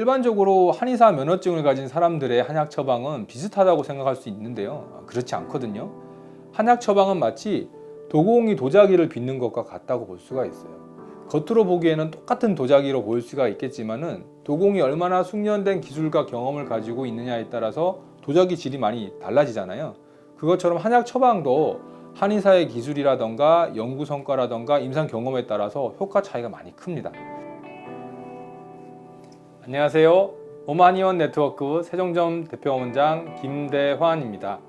일반적으로 한의사 면허증을 가진 사람들의 한약 처방은 비슷하다고 생각할 수 있는데요. 그렇지 않거든요. 한약 처방은 마치 도공이 도자기를 빚는 것과 같다고 볼 수가 있어요. 겉으로 보기에는 똑같은 도자기로 보일 수가 있겠지만은 도공이 얼마나 숙련된 기술과 경험을 가지고 있느냐에 따라서 도자기 질이 많이 달라지잖아요. 그것처럼 한약 처방도 한의사의 기술이라던가 연구 성과라던가 임상 경험에 따라서 효과 차이가 많이 큽니다. 안녕하세요. 오마니원 네트워크 세종점 대표원장 김대환입니다.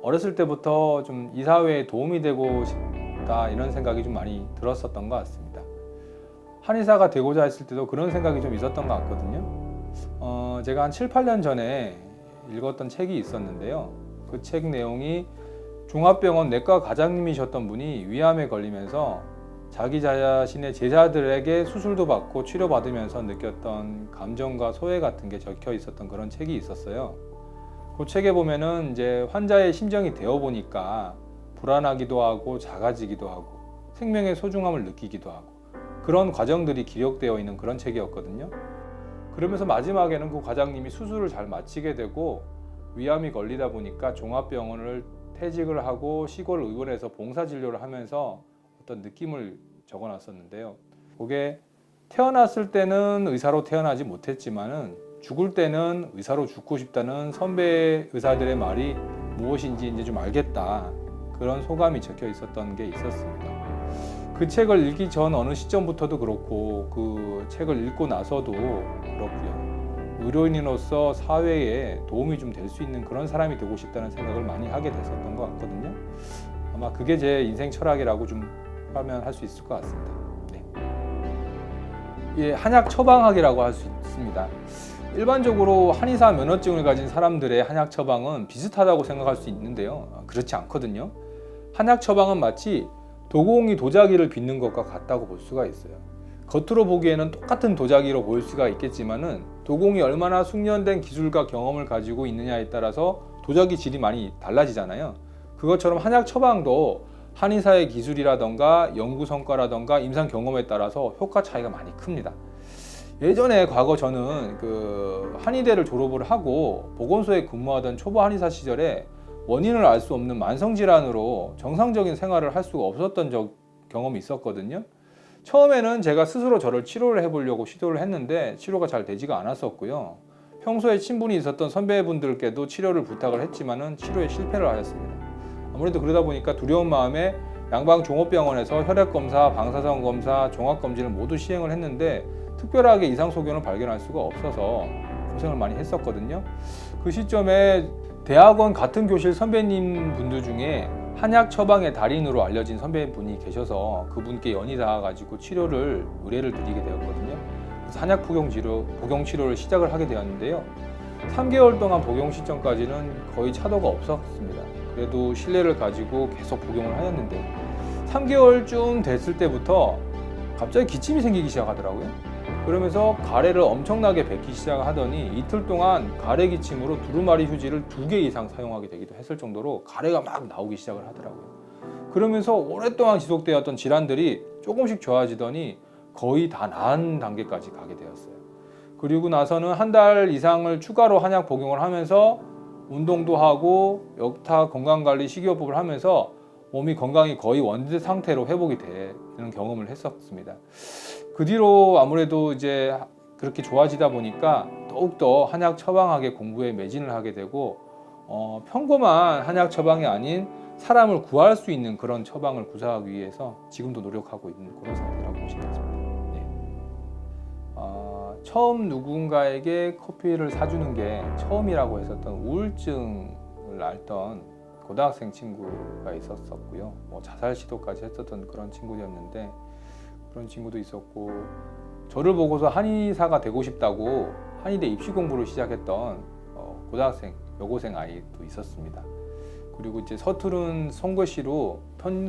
어렸을 때부터 좀 이 사회에 도움이 되고 싶다 이런 생각이 좀 많이 들었었던 것 같습니다. 한의사가 되고자 했을 때도 그런 생각이 좀 있었던 것 같거든요. 제가 한 7, 8년 전에 읽었던 책이 있었는데요. 그 책 내용이 종합병원 내과 과장님이셨던 분이 위암에 걸리면서 자기 자신의 제자들에게 수술도 받고 치료받으면서 느꼈던 감정과 소외 같은 게 적혀 있었던 그런 책이 있었어요. 그 책에 보면은 이제 환자의 심정이 되어 보니까 불안하기도 하고 작아지기도 하고 생명의 소중함을 느끼기도 하고 그런 과정들이 기록되어 있는 그런 책이었거든요. 그러면서 마지막에는 그 과장님이 수술을 잘 마치게 되고 위암이 걸리다 보니까 종합병원을 퇴직을 하고 시골 의원에서 봉사진료를 하면서 어떤 느낌을 적어놨었는데요. 그게 태어났을 때는 의사로 태어나지 못했지만은 죽을 때는 의사로 죽고 싶다는 선배 의사들의 말이 무엇인지 이제 좀 알겠다. 그런 소감이 적혀 있었던 게 있었습니다. 그 책을 읽기 전 어느 시점부터도 그렇고 그 책을 읽고 나서도 그렇고요. 의료인으로서 사회에 도움이 좀 될 수 있는 그런 사람이 되고 싶다는 생각을 많이 하게 됐었던 것 같거든요. 아마 그게 제 인생 철학이라고 좀 하면 수 있을 것 같습니다. 네. 예, 한약 처방학이라고 할 수 있습니다. 일반적으로 한의사 면허증을 가진 사람들의 한약 처방은 비슷하다고 생각할 수 있는데요. 그렇지 않거든요. 한약 처방은 마치 도공이 도자기를 빚는 것과 같다고 볼 수가 있어요. 겉으로 보기에는 똑같은 도자기로 보일 수가 있겠지만은 도공이 얼마나 숙련된 기술과 경험을 가지고 있느냐에 따라서 도자기 질이 많이 달라지잖아요. 그것처럼 한약 처방도 한의사의 기술이라던가 연구 성과라던가 임상 경험에 따라서 효과 차이가 많이 큽니다. 예전에 과거 저는 그 한의대를 졸업을 하고 보건소에 근무하던 초보 한의사 시절에 원인을 알 수 없는 만성질환으로 정상적인 생활을 할 수가 없었던 경험이 있었거든요. 처음에는 제가 스스로 저를 치료를 해보려고 시도를 했는데 치료가 잘 되지가 않았었고요. 평소에 친분이 있었던 선배분들께도 치료를 부탁을 했지만은 치료에 실패를 하였습니다. 아무래도 그러다 보니까 두려운 마음에 양방종합병원에서 혈액검사, 방사선 검사, 종합검진을 모두 시행을 했는데 특별하게 이상 소견을 발견할 수가 없어서 고생을 많이 했었거든요. 그 시점에 대학원 같은 교실 선배님 분들 중에 한약 처방의 달인으로 알려진 선배분이 계셔서 그분께 연이 닿아가지고 치료를 의뢰를 드리게 되었거든요. 그래서 한약 복용 치료를 시작을 하게 되었는데요. 3개월 동안 복용 시점까지는 거의 차도가 없었습니다. 그래도 신뢰를 가지고 계속 복용을 하였는데 3개월쯤 됐을 때부터 갑자기 기침이 생기기 시작하더라고요. 그러면서 가래를 엄청나게 뱉기 시작하더니 이틀 동안 가래 기침으로 두루마리 휴지를 2개 이상 사용하게 되기도 했을 정도로 가래가 막 나오기 시작을 하더라고요. 그러면서 오랫동안 지속되었던 질환들이 조금씩 좋아지더니 거의 다 나은 단계까지 가게 되었어요. 그리고 나서는 한 달 이상을 추가로 한약 복용을 하면서 운동도 하고 역타 건강관리 식이요법을 하면서 몸이 건강이 거의 원래 상태로 회복이 되는 경험을 했었습니다. 그 뒤로 아무래도 이제 그렇게 좋아지다 보니까 더욱더 한약 처방학의 공부에 매진을 하게 되고 평범한 한약 처방이 아닌 사람을 구할 수 있는 그런 처방을 구사하기 위해서 지금도 노력하고 있는 그런 상태라고 보시면 됩니다. 네. 처음 누군가에게 커피를 사주는 게 처음이라고 했었던 우울증을 앓던 고등학생 친구가 있었고요. 자살 시도까지 했었던 그런 친구였는데 그런 친구도 있었고 저를 보고서 한의사가 되고 싶다고 한의대 입시 공부를 시작했던 고등학생 여고생 아이도 있었습니다. 그리고 이제 서투른 손글씨로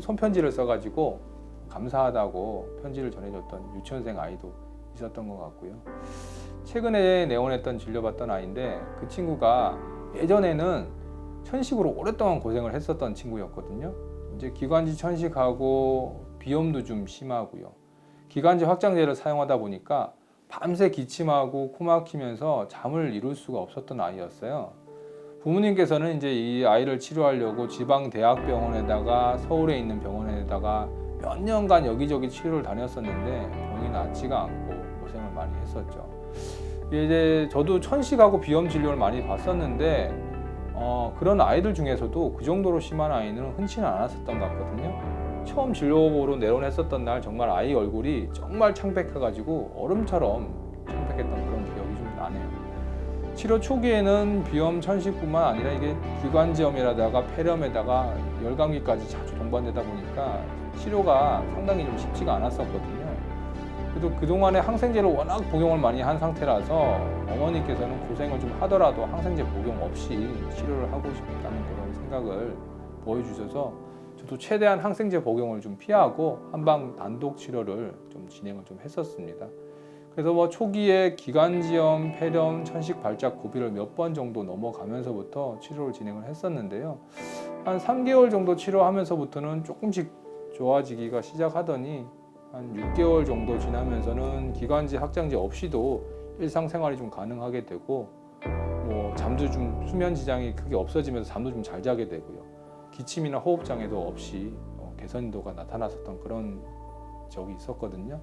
손편지를 써가지고 감사하다고 편지를 전해줬던 유치원생 아이도 있었던 것 같고요. 최근에 내원했던 진료받던 아이인데 그 친구가 예전에는 천식으로 오랫동안 고생을 했었던 친구였거든요. 이제 기관지 천식하고 비염도 좀 심하고요. 기관지 확장제를 사용하다 보니까 밤새 기침하고 코 막히면서 잠을 이룰 수가 없었던 아이였어요. 부모님께서는 이제 이 아이를 치료하려고 지방 대학병원에다가 서울에 있는 병원에다가 몇 년간 여기저기 치료를 다녔었는데 병이 낫지가 않고 고생을 많이 했었죠. 이제 저도 천식하고 비염 진료를 많이 봤었는데 그런 아이들 중에서도 그 정도로 심한 아이는 흔치는 않았었던 것 같거든요. 처음 진료보러 내원했었던 날 정말 아이 얼굴이 정말 창백해가지고 얼음처럼 창백했던 그런 기억이 좀 나네요. 치료 초기에는 비염 천식뿐만 아니라 이게 기관지염이라다가 폐렴에다가 열감기까지 자주 동반되다 보니까 치료가 상당히 좀 쉽지가 않았었거든요. 그래도 그동안에 항생제를 워낙 복용을 많이 한 상태라서 어머니께서는 고생을 좀 하더라도 항생제 복용 없이 치료를 하고 싶다는 그런 생각을 보여주셔서 저도 최대한 항생제 복용을 좀 피하고 한방 단독 치료를 좀 진행을 좀 했었습니다. 그래서 뭐 초기에 기관지염, 폐렴, 천식 발작 고비를 몇 번 정도 넘어가면서부터 치료를 진행을 했었는데요. 한 3개월 정도 치료하면서부터는 조금씩 좋아지기가 시작하더니 한 6개월 정도 지나면서는 기관지 확장제 없이도 일상생활이 좀 가능하게 되고 뭐 잠도 좀 수면 지장이 크게 없어지면서 잠도 좀 잘 자게 되고요. 기침이나 호흡 장애도 없이 개선도가 나타났었던 그런 적이 있었거든요.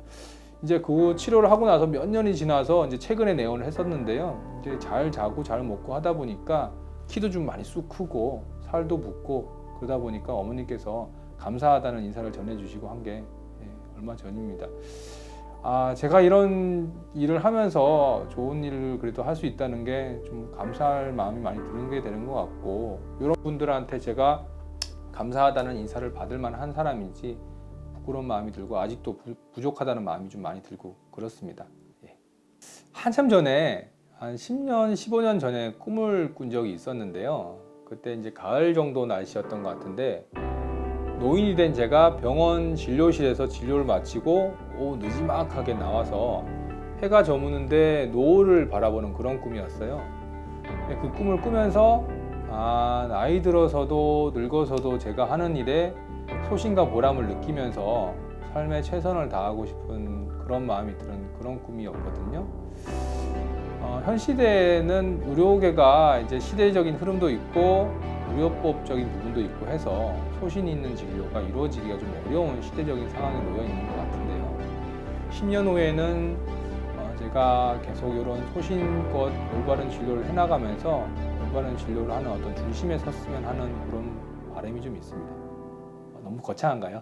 이제 그 치료를 하고 나서 몇 년이 지나서 이제 최근에 내원을 했었는데요. 이제 잘 자고 잘 먹고 하다 보니까 키도 좀 많이 쑥 크고 살도 붓고 그러다 보니까 어머니께서 감사하다는 인사를 전해주시고 한 게 얼마 전입니다. 제가 이런 일을 하면서 좋은 일을 그래도 할 수 있다는 게 좀 감사할 마음이 많이 드는 게 되는 것 같고 이런 분들한테 제가 감사하다는 인사를 받을 만한 사람인지 부끄러운 마음이 들고 아직도 부족하다는 마음이 좀 많이 들고 그렇습니다. 한참 전에 한 10년, 15년 전에 꿈을 꾼 적이 있었는데요. 그때 이제 가을 정도 날씨였던 것 같은데 노인이 된 제가 병원 진료실에서 진료를 마치고 오후 느지막하게 나와서 해가 저무는데 노을을 바라보는 그런 꿈이었어요. 그 꿈을 꾸면서 나이 들어서도 늙어서도 제가 하는 일에 소신과 보람을 느끼면서 삶에 최선을 다하고 싶은 그런 마음이 드는 그런 꿈이었거든요. 현 시대에는 의료계가 이제 시대적인 흐름도 있고 의료법적인 부분도 있고 해서 소신 있는 진료가 이루어지기가 좀 어려운 시대적인 상황에 놓여 있는 것 같은데요. 10년 후에는 제가 계속 이런 소신껏 올바른 진료를 해나가면서 올바른 진료를 하는 어떤 중심에 섰으면 하는 그런 바람이 좀 있습니다. 너무 거창한가요?